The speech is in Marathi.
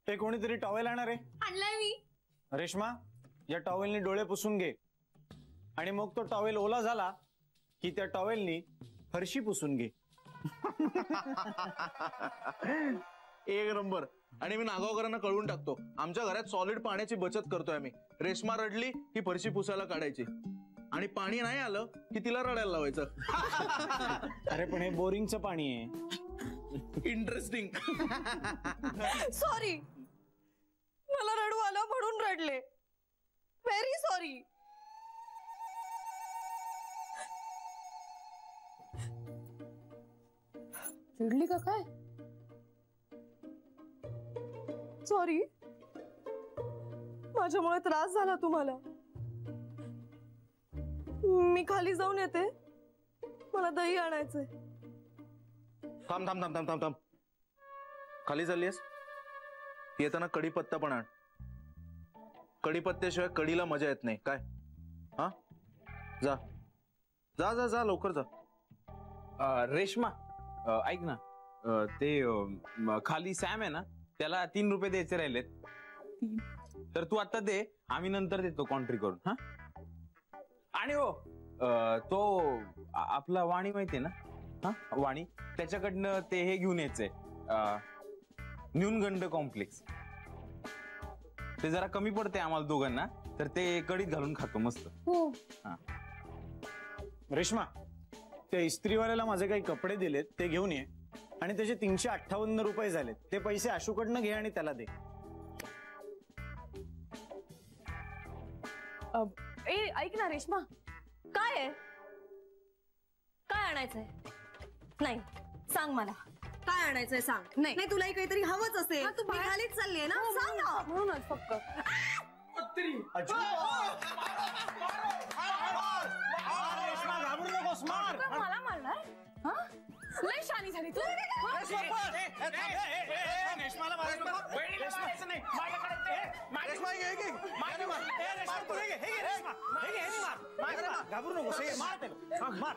ते कोणीतरी टॉवेल आणणार आहे. आणलाय मी. रेश्मा, या टॉवेलनी डोळे पुसून घे आणि मग तो टॉवेल ओला झाला की त्या टॉवेलनी फरशी पुसून घे. एक नंबर. आणि मी नागावकरांना कळवून टाकतो, आमच्या घरात सॉलिड पाण्याची बचत करतोय आम्ही. रेश्मा रडली की फरशी पुसायला काढायची आणि पाणी नाही आलं की तिला रडायला लावायचं. अरे पण हे बोरिंगचं पाणी आहे. इंटरेस्टिंग. सॉरी, मला रडू आलं म्हणून रडले. Very sorry. चिडली का काय? सॉरी, माझ्यामुळे त्रास झाला तुम्हाला. मी खाली जाऊन येते, मला दही आणायचंय. थांब थांब थांब थांब थांब थांब. खाली चाललीस, येताना कढीपत्ता पण आण. कढीपत्त्याशिवाय कढीला मजा येत नाही काय? हा, जा जा जा जा लवकर जा. रेश्मा, ऐक ना, ते खाली सॅम आहे ना, त्याला 3 रुपये द्यायचे राहिलेत. तर तू आता दे, आम्ही नंतर देतो कॉन्ट्री करून. हा, आणि हो, तो आपला वाणी माहितीये ना, हा वाणी, त्याच्याकडनं ते हे घेऊन यायचंय, न्यूनगंड कॉम्प्लेक्स. ते जरा कमी पडते आम्हाला दोघांना, तर ते कढीत घालून खातो मस्त. हो. हा रेश्मा, त्या इस्त्रीवाल्याला माझे काही कपडे दिलेत ते घेऊन ये आणि त्याचे 358 रुपये झालेत. ते पैसे आशूकडनं घे आणि त्याला दे. ऐक ना रेश्मा, काय आहे? काय आणायचंय? नाही, सांग मला काय आणायचंय सांग. नाही, तुलाही काहीतरी हवंच असेल. तू खालीच चालली आहे ना, सांग ना. म्हणूनच फक्त घाबरू नकोस, मार. मला मारणार? लय शानी झाली तू. घाबरू नकोस, मार.